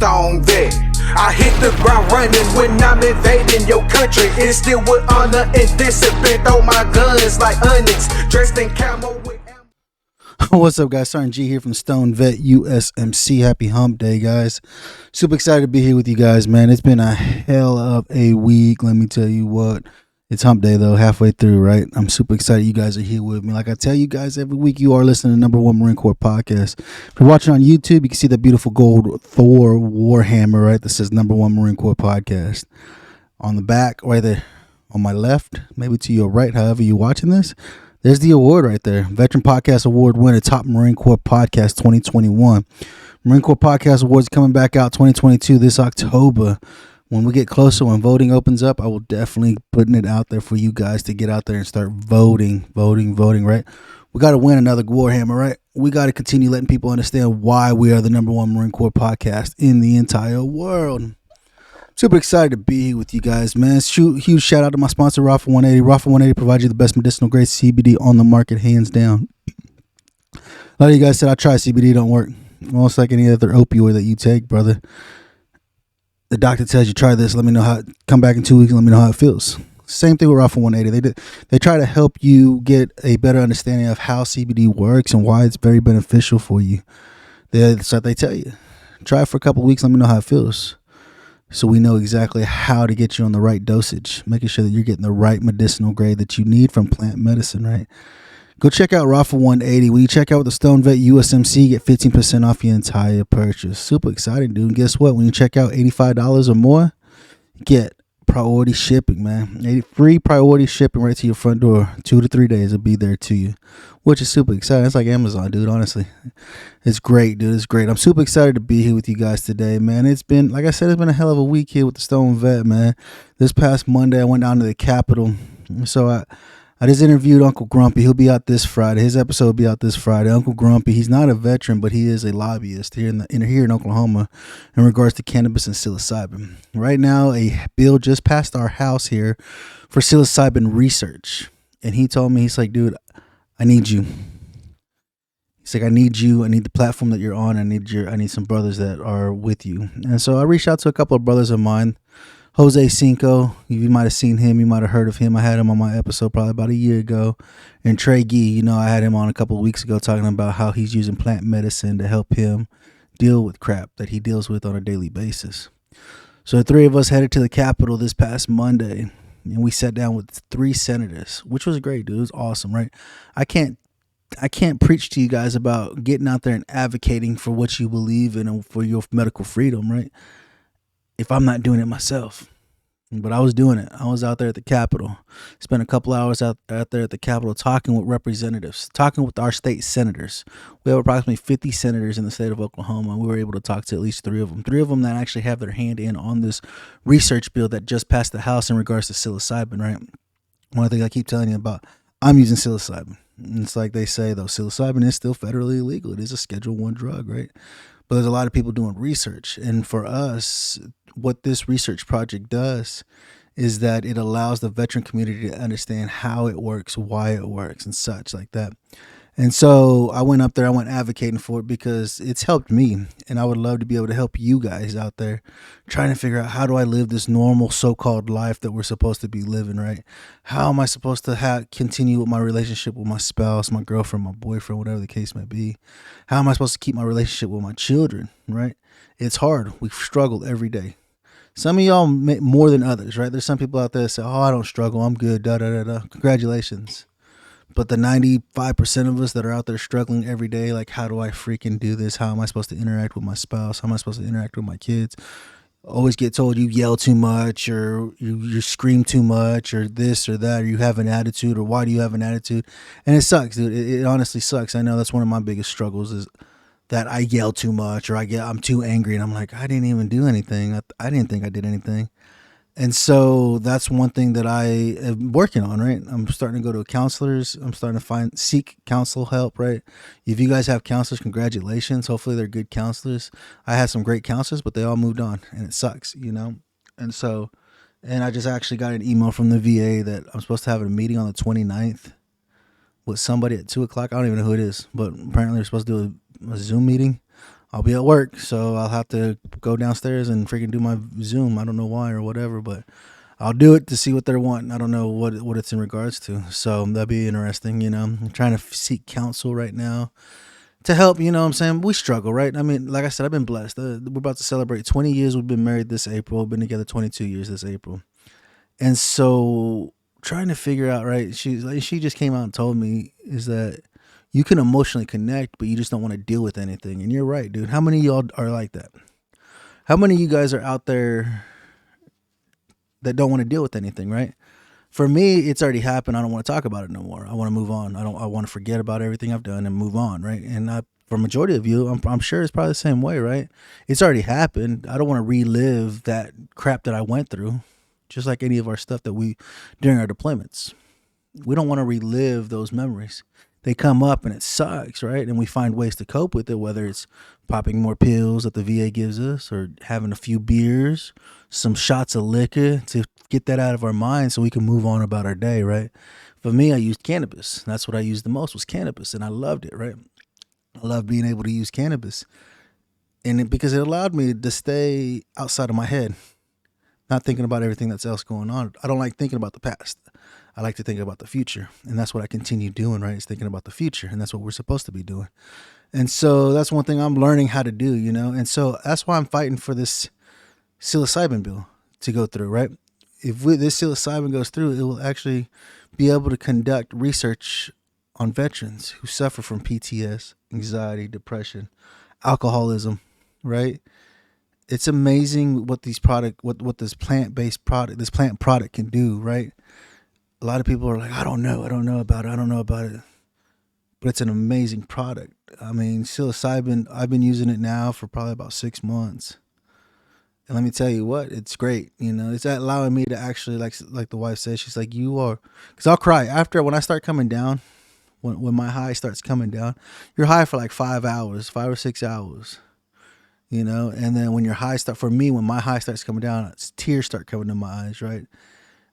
Stone Vet. I hit the ground running when I'm invading your country. And still with honor and discipline. Throw my guns like onyx, dressed in camo with... What's up, guys? Sergeant G here from STONED VET USMC. Happy hump day, guys. Super excited to be here with you guys, man. It's been a hell of a week. Let me tell you what. It's hump day, though, halfway through, right? I'm super excited you guys are here with me. Like I tell you guys every week, you are listening to #1 Marine Corps podcast. If you're watching on YouTube, you can see that beautiful gold Thor Warhammer, right? That says #1 Marine Corps podcast. On the back, right there, on my left, maybe to your right, however you're watching this, there's the award right there. Veteran Podcast Award winner, Top Marine Corps Podcast 2021. Marine Corps Podcast Awards coming back out 2022 this October. When we get closer, when voting opens up, I will definitely putting it out there for you guys to get out there and start voting, right? We got to win another Warhammer, right? We got to continue letting people understand why we are the #1 Marine Corps podcast in the entire world. Super excited to be here with you guys, man. Huge shout out to my sponsor, Rafa 180. Rafa 180 provides you the best medicinal grade CBD on the market, hands down. A lot of you guys said, I tried CBD, don't work. Well, it's like any other opioid that you take, brother. The doctor tells you, try this, let me know how, come back in 2 weeks and let me know how it feels. Same thing with Rafa 180. They try to help you get a better understanding of how CBD works and why it's very beneficial for you. That's what they tell you. Try it for a couple of weeks, let me know how it feels. So we know exactly how to get you on the right dosage, making sure that you're getting the right medicinal grade that you need from plant medicine, right? Go check out Rafa 180. When you check out the STONED VET USMC, get 15% off your entire purchase. Super exciting, dude. And guess what? When you check out $85 or more, get priority shipping, man. Free priority shipping right to your front door. 2 to 3 days it'll be there to you, which is super exciting. It's like Amazon, dude, honestly. It's great, dude. It's great. I'm super excited to be here with you guys today, man. It's been, like I said, it's been a hell of a week here with the STONED VET, man. This past Monday, I went down to the Capitol. So I just interviewed Uncle Grumpy. He'll be out this Friday. His episode will be out this Friday. Uncle Grumpy, he's not a veteran, but he is a lobbyist here in Oklahoma in regards to cannabis and psilocybin. Right now, a bill just passed our house here for psilocybin research. And he told me, he's like, dude, I need you. He's like, I need you. I need the platform that you're on. I need some brothers that are with you. And so I reached out to a couple of brothers of mine. Jose Cinco, you might have seen him, you might have heard of him. I had him on my episode probably about a year ago. And Trey Gee, I had him on a couple of weeks ago talking about how he's using plant medicine to help him deal with crap that he deals with on a daily basis. So the three of us headed to the Capitol this past Monday, and we sat down with 3 senators, which was great, dude. It was awesome, right? I can't preach to you guys about getting out there and advocating for what you believe in and for your medical freedom, right? If I'm not doing it myself. But I was doing it. I was out there at the Capitol. Spent a couple hours out there at the Capitol talking with representatives, talking with our state senators. We have approximately 50 senators in the state of Oklahoma. We were able to talk to at least 3 of them. 3 of them that actually have their hand in on this research bill that just passed the House in regards to psilocybin, right? One thing I keep telling you about, I'm using psilocybin. And it's like they say, though, psilocybin is still federally illegal. It is a Schedule I drug, right? But there's a lot of people doing research. And for us, what this research project does is that it allows the veteran community to understand how it works, why it works, and such like that. And so I went up there, I went advocating for it because it's helped me. And I would love to be able to help you guys out there trying to figure out, how do I live this normal so-called life that we're supposed to be living, right? How am I supposed to continue with my relationship with my spouse, my girlfriend, my boyfriend, whatever the case may be? How am I supposed to keep my relationship with my children, right? It's hard. We've struggled every day. Some of y'all more than others, right? There's some people out there that say, oh, I don't struggle, I'm good, da-da-da-da. Congratulations. But the 95% of us that are out there struggling every day, like, how do I freaking do this? How am I supposed to interact with my spouse? How am I supposed to interact with my kids? Always get told you yell too much, or you scream too much, or this or that, or you have an attitude, or why do you have an attitude? And it sucks, dude. It honestly sucks. I know that's one of my biggest struggles, is that I yell too much, or I'm too angry, and I'm like, I didn't even do anything. I didn't think I did anything. And so that's one thing that I am working on, right? I'm starting to go to counselors. I'm starting to seek counsel help, right? If you guys have counselors, congratulations. Hopefully they're good counselors. I had some great counselors, but they all moved on, and it sucks, And so, and I just actually got an email from the VA that I'm supposed to have a meeting on the 29th with somebody at 2 o'clock. I don't even know who it is, but apparently we're supposed to do a Zoom meeting I'll be at work, so I'll have to go downstairs and freaking do my Zoom. I don't know why or whatever, but I'll do it to see what they're wanting. I don't know what it's in regards to. So that'd be interesting. I'm trying to seek counsel right now to help. You know what I'm saying? We struggle, right? I mean, like I said, I've been blessed. We're about to celebrate 20 years. We've been married this April. We've been together 22 years this April. And so trying to figure out, right? She just came out and told me is that you can emotionally connect, but you just don't want to deal with anything. And you're right, dude. How many of y'all are like that? How many of you guys are out there that don't want to deal with anything, right? For me, it's already happened. I don't want to talk about it no more. I want to move on. I want to forget about everything I've done and move on, right? And for majority of you, I'm sure it's probably the same way, right? It's already happened. I don't want to relive that crap that I went through, just like any of our stuff that we during our deployments. We don't want to relive those memories. They come up and it sucks, right? And we find ways to cope with it, whether it's popping more pills that the VA gives us or having a few beers, some shots of liquor to get that out of our mind so we can move on about our day, right? For me, I used cannabis. That's what I used the most was cannabis, and I loved it, right? I love being able to use cannabis. Because it allowed me to stay outside of my head, not thinking about everything that's else going on. I don't like thinking about the past. I like to think about the future. And that's what I continue doing, right? Is thinking about the future. And that's what we're supposed to be doing. And so that's one thing I'm learning how to do, And so that's why I'm fighting for this psilocybin bill to go through, right? If this psilocybin goes through, it will actually be able to conduct research on veterans who suffer from PTS, anxiety, depression, alcoholism, right? It's amazing what this this plant-based product, this plant product can do, right? A lot of people are like, I don't know about it. But it's an amazing product. I mean, psilocybin, I've been using it now for probably about 6 months. And let me tell you what, it's great. It's allowing me to actually, like the wife said, she's like, because I'll cry when I start coming down, when my high starts coming down, you're high for like 5 or 6 hours, and then when when my high starts coming down, tears start coming to my eyes, right?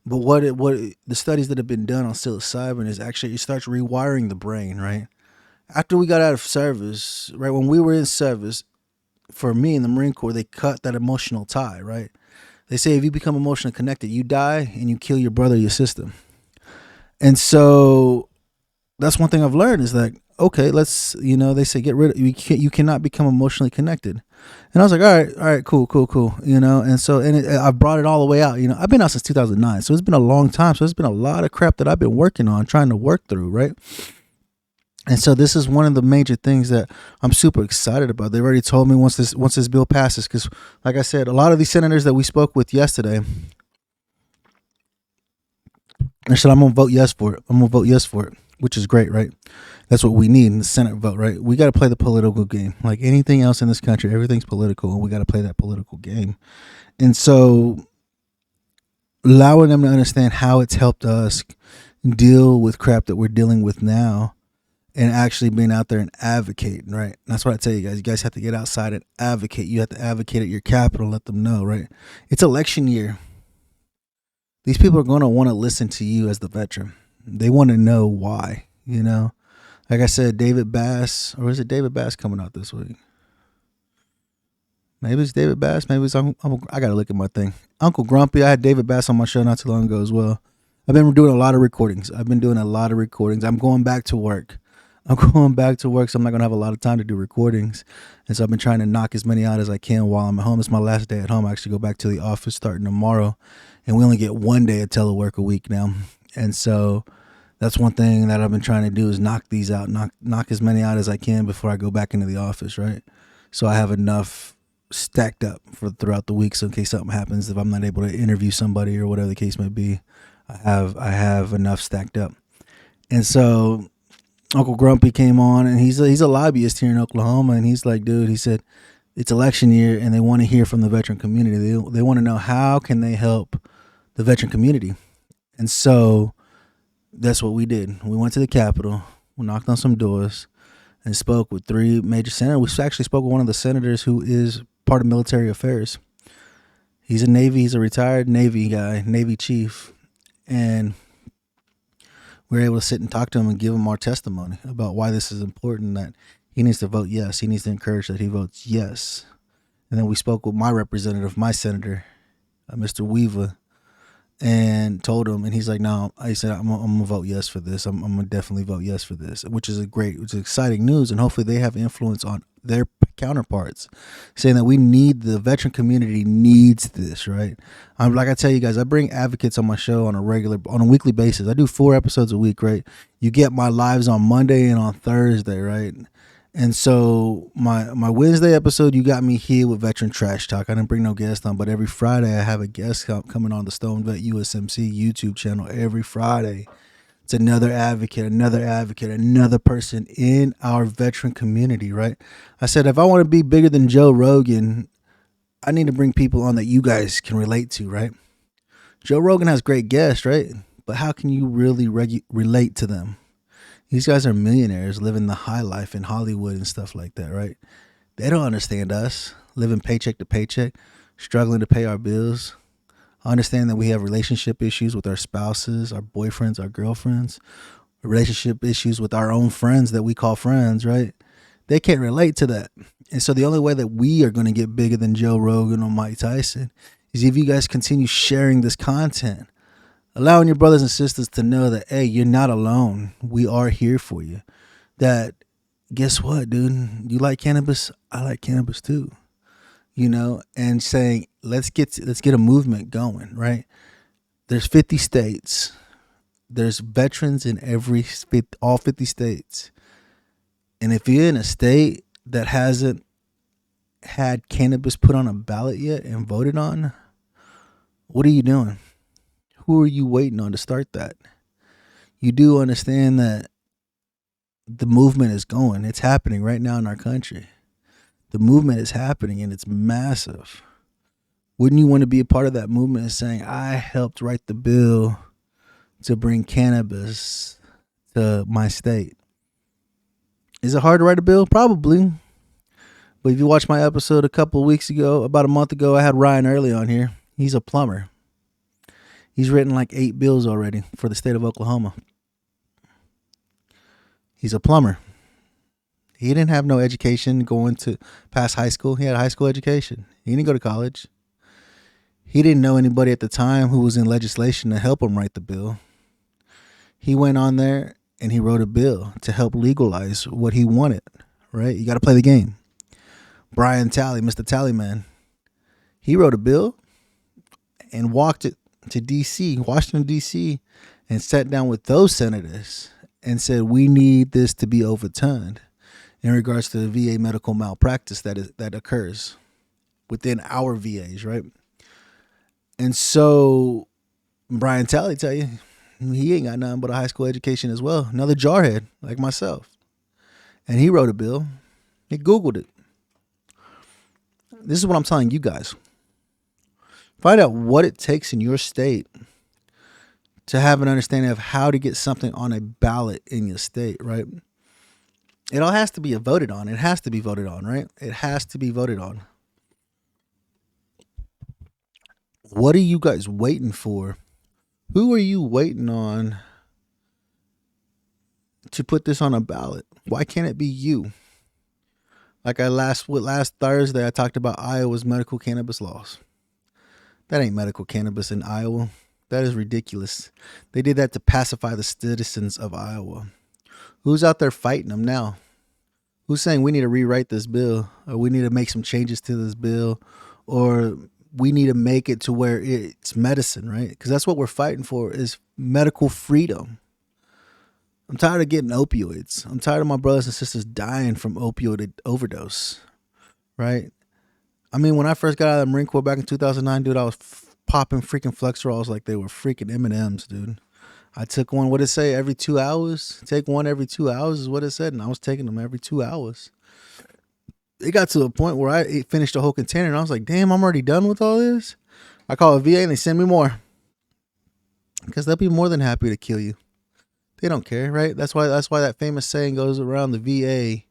But what the studies that have been done on psilocybin is actually it starts rewiring the brain, right? After we got out of service, right, when we were in service, for me in the Marine Corps, they cut that emotional tie, right? They say if you become emotionally connected, you die and you kill your brother, your sister. And so that's one thing I've learned is like, okay, let's, they say get rid of you cannot become emotionally connected. And I was like, all right, cool. And so, I brought it all the way out. I've been out since 2009, so it's been a long time. So it's been a lot of crap that I've been working on, trying to work through, right? And so this is one of the major things that I'm super excited about. They've already told me once this bill passes, because like I said, a lot of these senators that we spoke with yesterday, they said, I'm going to vote yes for it, which is great, right? That's what we need in the Senate vote, right? We got to play the political game. Like anything else in this country, everything's political, and we got to play that political game. And so allowing them to understand how it's helped us deal with crap that we're dealing with now and actually being out there and advocating, right? That's what I tell you guys. You guys have to get outside and advocate. You have to advocate at your capital, let them know, right? It's election year. These people are going to want to listen to you as the veteran. They want to know why, Like I said, David Bass, or is it David Bass coming out this week? Maybe it's David Bass. Maybe it's I got to look at my thing. Uncle Grumpy. I had David Bass on my show not too long ago as well. I've been doing a lot of recordings. I'm going back to work. So I'm not going to have a lot of time to do recordings. And so I've been trying to knock as many out as I can while I'm at home. It's my last day at home. I actually go back to the office starting tomorrow. And we only get one day of telework a week now. And so that's one thing that I've been trying to do is knock these out, knock as many out as I can before I go back into the office, right? So I have enough stacked up for throughout the week. So in case something happens, if I'm not able to interview somebody or whatever the case may be, I have enough stacked up. And so Uncle Grumpy came on, and he's a lobbyist here in Oklahoma, and he's like, dude, he said, it's election year, and they want to hear from the veteran community. They want to know how can they help the veteran community. And so that's what we did. We went to the Capitol, we knocked on some doors, and spoke with 3 major senators. We actually spoke with one of the senators who is part of military affairs. He's a retired Navy guy, Navy chief, and we were able to sit and talk to him and give him our testimony about why this is important, that he needs to vote yes. He needs to encourage that he votes yes. And then we spoke with my representative, my senator, Mr. Weaver, and told him, and he's like, no, I said, I'm gonna vote yes for this. I'm gonna definitely vote yes for this, which is exciting news. And hopefully they have influence on their counterparts, saying that we need, the veteran community needs this, right? Like I tell you guys, I bring advocates on my show on a weekly basis. I do 4 episodes a week, right? You get my lives on Monday and on Thursday, right? And so my Wednesday episode, you got me here with Veteran Trash Talk. I didn't bring no guest on, but every Friday I have a guest coming on the STONED VET USMC YouTube channel every Friday. It's another advocate, another person in our veteran community, right? I said, if I want to be bigger than Joe Rogan, I need to bring people on that you guys can relate to, right? Joe Rogan has great guests, right? But how can you really relate to them? These guys are millionaires living the high life in Hollywood and stuff like that, right? They don't understand us living paycheck to paycheck, struggling to pay our bills. I understand that we have relationship issues with our spouses, our boyfriends, our girlfriends, relationship issues with our own friends that we call friends, right? They can't relate to that. And so the only way that we are going to get bigger than Joe Rogan or Mike Tyson is if you guys continue sharing this content. Allowing your brothers and sisters to know that, hey, you're not alone. We are here for you. That, guess what, dude? You like cannabis? I like cannabis too. You know, and saying, let's get a movement going, right? There's 50 states. There's veterans in all 50 states. And if you're in a state that hasn't had cannabis put on a ballot yet and voted on, what are you doing? Who are you waiting on to start that? You do understand that the movement is going. It's happening right now in our country. The movement is happening and it's massive. Wouldn't you want to be a part of that movement and saying, I helped write the bill to bring cannabis to my state? Is it hard to write a bill? Probably. But if you watch my episode about a month ago, I had Ryan Early on here. He's a plumber. He's written like 8 bills already for the state of Oklahoma. He's a plumber. He didn't have no education going to past high school. He had a high school education. He didn't go to college. He didn't know anybody at the time who was in legislation to help him write the bill. He went on there and he wrote a bill to help legalize what he wanted, right? You got to play the game. Brian Talley, Mr. Tallyman, he wrote a bill and walked it to D.C., Washington, D.C., and sat down with those senators and said, we need this to be overturned in regards to the VA medical malpractice that occurs within our VAs, right? And so Brian Talley tell you, he ain't got nothing but a high school education as well. Another jarhead like myself. And he wrote a bill. He Googled it. This is what I'm telling you guys. Find out what it takes in your state to have an understanding of how to get something on a ballot in your state, right? It all has to be voted on. It has to be voted on, right? It has to be voted on. What are you guys waiting for? Who are you waiting on to put this on a ballot? Why can't it be you? Like last Thursday, I talked about Iowa's medical cannabis laws. That ain't medical cannabis in Iowa. That is ridiculous. They did that to pacify the citizens of Iowa. Who's out there fighting them now? Who's saying we need to rewrite this bill, or we need to make some changes to this bill, or we need to make it to where it's medicine, right? Because that's what we're fighting for, is medical freedom. I'm tired of getting opioids. I'm tired of my brothers and sisters dying from opioid overdose, right? I mean, when I first got out of the Marine Corps back in 2009, dude, I was popping freaking Flexerols like they were freaking M&Ms, dude. I took one, what did it say, every 2 hours? Take one every 2 hours is what it said, and I was taking them every 2 hours. It got to a point where I finished a whole container, and I was like, damn, I'm already done with all this? I call a VA, and they send me more. Because they'll be more than happy to kill you. They don't care, right? That's why that famous saying goes around the VA,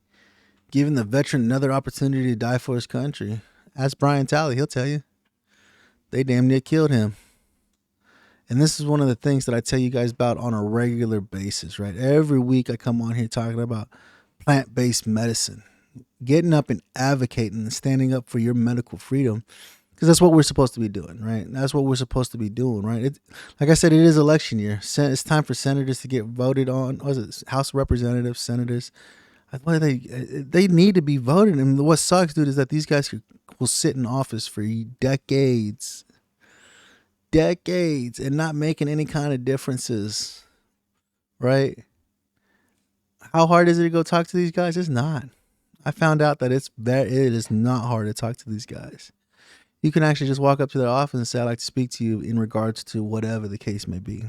giving the veteran another opportunity to die for his country. Ask Brian Talley, he'll tell you. They damn near killed him. And this is one of the things that I tell you guys about on a regular basis, right? Every week I come on here talking about plant-based medicine, getting up and advocating and standing up for your medical freedom, because that's what we're supposed to be doing, right? That's what we're supposed to be doing, right? Like I said, it is election year. It's time for senators to get voted on. What is it? House representatives, senators. They need to be voted. And what sucks, dude, is that these guys will sit in office for decades, and not making any kind of differences, right? How hard is it to go talk to these guys? It's not. I found out that it is not hard to talk to these guys. You can actually just walk up to their office and say, I'd like to speak to you in regards to whatever the case may be.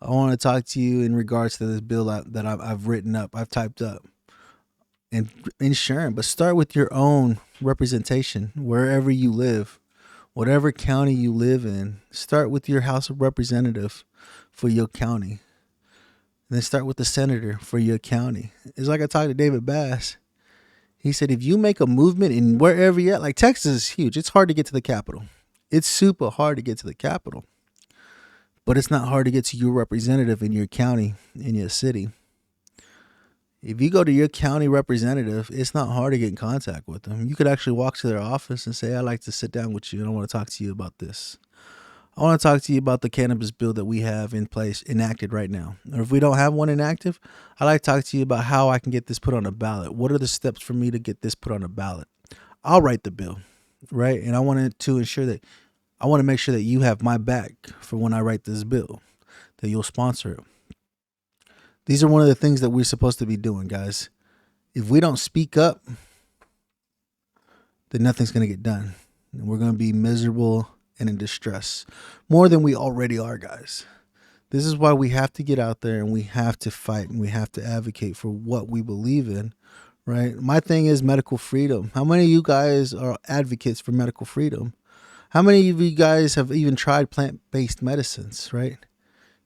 I want to talk to you in regards to this bill that I've written up, I've typed up, and ensuring. But start with your own representation wherever you live, whatever county you live in. Start with your House of Representative for your county. And then start with the senator for your county. It's like I talked to David Bass. He said, if you make a movement in wherever you're at, like Texas is huge. It's hard to get to the Capitol. It's super hard to get to the Capitol. But it's not hard to get to your representative in your county, in your city. If you go to your county representative, it's not hard to get in contact with them. You could actually walk to their office and say, I'd like to sit down with you and I want to talk to you about this. I want to talk to you about the cannabis bill that we have in place, enacted right now. Or if we don't have one inactive, I'd like to talk to you about how I can get this put on a ballot. What are the steps for me to get this put on a ballot? I'll write the bill, right? And I want to make sure that you have my back for when I write this bill, that you'll sponsor it. These are one of the things that we're supposed to be doing, guys. If we don't speak up, then nothing's going to get done. And we're going to be miserable and in distress more than we already are, guys. This is why we have to get out there and we have to fight and we have to advocate for what we believe in, right? My thing is medical freedom. How many of you guys are advocates for medical freedom? How many of you guys have even tried plant-based medicines, right?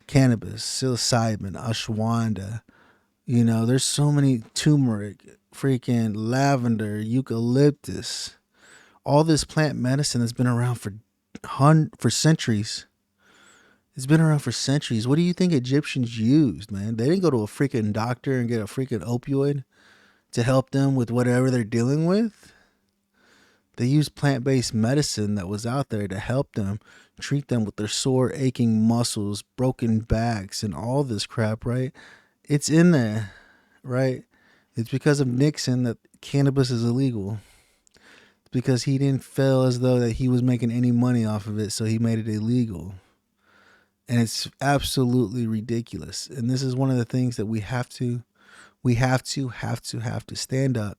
Cannabis, psilocybin, ashwagandha. You know, there's so many, turmeric, freaking lavender, eucalyptus. All this plant medicine has been around for centuries. It's been around for centuries. What do you think Egyptians used, man? They didn't go to a freaking doctor and get a freaking opioid to help them with whatever they're dealing with. They used plant-based medicine that was out there to help them, treat them with their sore, aching muscles, broken backs, and all this crap, right? It's in there, right? It's because of Nixon that cannabis is illegal. It's because he didn't feel as though that he was making any money off of it, so he made it illegal. And it's absolutely ridiculous. And this is one of the things that we have to stand up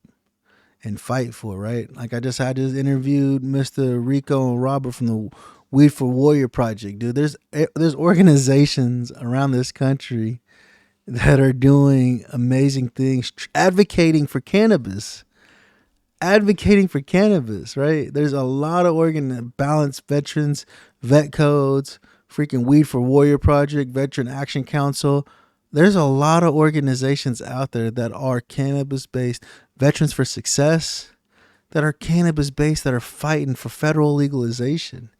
and fight for, right? Like I just interviewed Mr. Rico and Robert from the Weed for Warrior Project, dude. There's organizations around this country that are doing amazing things, advocating for cannabis, right? There's a lot of balanced veterans, vet codes, freaking Weed for Warrior Project, Veteran Action Council. There's a lot of organizations out there that are cannabis-based, Veterans for Success, that are cannabis-based, that are fighting for federal legalization.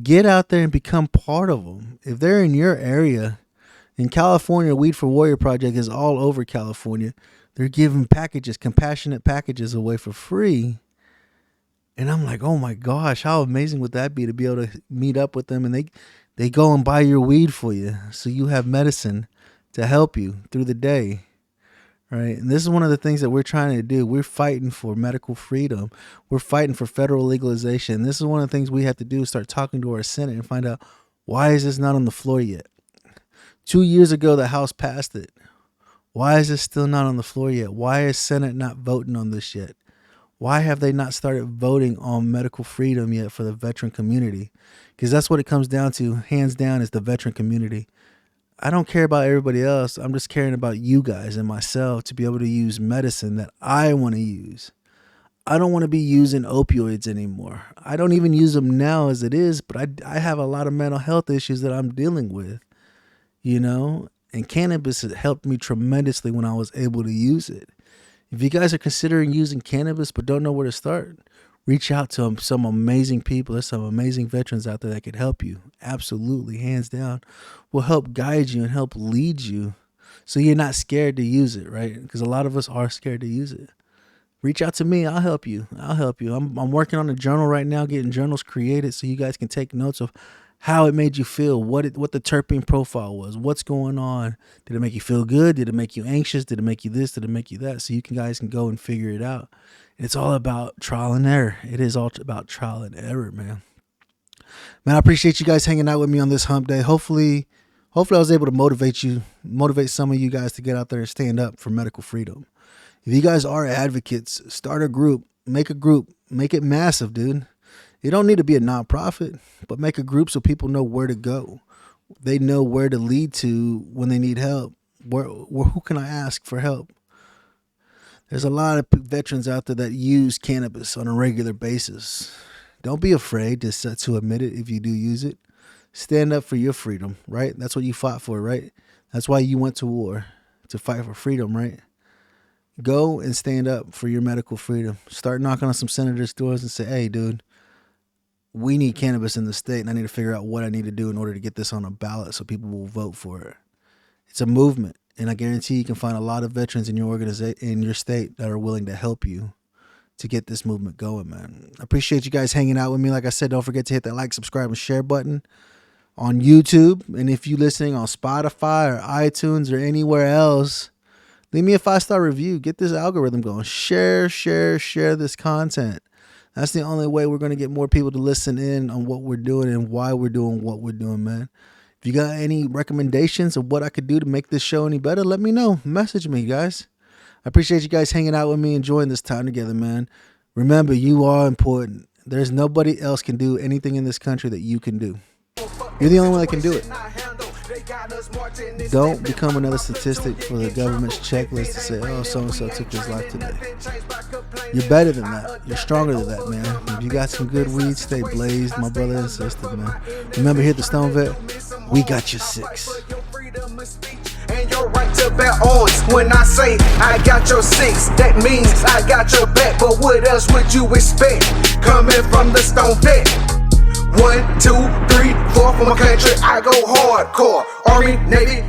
Get out there and become part of them. If they're in your area, in California, Weed for Warrior Project is all over California. They're giving packages, compassionate packages away for free. And I'm like, oh my gosh, how amazing would that be to be able to meet up with them and they go and buy your weed for you so you have medicine to help you through the day, right? And this is one of the things that we're trying to do. We're fighting for medical freedom. We're fighting for federal legalization. This is one of the things we have to do, start talking to our Senate and find out, why is this not on the floor yet? 2 years ago, the House passed it. Why is this still not on the floor yet? Why is Senate not voting on this yet? Why have they not started voting on medical freedom yet for the veteran community? Because that's what it comes down to, hands down, is the veteran community. I don't care about everybody else. I'm just caring about you guys and myself to be able to use medicine that I want to use. I don't want to be using opioids anymore. I don't even use them now as it is, but I have a lot of mental health issues that I'm dealing with, you know? And cannabis has helped me tremendously when I was able to use it. If you guys are considering using cannabis but don't know where to start, reach out to some amazing people. There's some amazing veterans out there that can help you. Absolutely, hands down. Will help guide you and help lead you So you're not scared to use it, right? Because a lot of us are scared to use it. Reach out to me. I'll help you. I'm working on a journal right now, getting journals created so you guys can take notes of how it made you feel, what the terpene profile was, what's going on. Did it make you feel good? Did it make you anxious? Did it make you this? Did it make you that? So you guys can go and figure it out. It's all about trial and error. It is all about trial and error, man. Man, I appreciate you guys hanging out with me on this hump day. Hopefully I was able to motivate some of you guys to get out there and stand up for medical freedom. If you guys are advocates, start a group, make it massive, dude. You don't need to be a nonprofit, but make a group so people know where to go. They know where to lead to when they need help. Who can I ask for help? There's a lot of veterans out there that use cannabis on a regular basis. Don't be afraid to admit it if you do use it. Stand up for your freedom, right? That's what you fought for, right? That's why you went to war, to fight for freedom, right? Go and stand up for your medical freedom. Start knocking on some senators' doors and say, hey, dude, we need cannabis in the state, and I need to figure out what I need to do in order to get this on a ballot so people will vote for it. It's a movement, and I guarantee you can find a lot of veterans in your organization, in your state, that are willing to help you to get this movement going, man. I appreciate you guys hanging out with me. Like I said, don't forget to hit that like, subscribe, and share button on YouTube. And if you're listening on Spotify or iTunes or anywhere else, leave me a 5-star review. Get this algorithm going. Share this content. That's the only way we're going to get more people to listen in on what we're doing and why we're doing what we're doing, man. If you got any recommendations of what I could do to make this show any better, let me know. Message me, guys. I appreciate you guys hanging out with me, enjoying this time together, man. Remember, you are important. There's nobody else can do anything in this country that you can do. You're the only one that can do it. Don't become another statistic for the government's checklist to say, oh, so-and-so took his life today. You're better than that. You're stronger than that, man. If you got some good weed, stay blazed, my brother and sister, man. Remember, here at the Stone Vet, we got you 6. And your right to bear arms. When I say I got your 6, that means I got your back. But what else would you expect coming from the Stone Vet? 1, 2, 3, 4 from my country, I go hardcore. Army, Navy,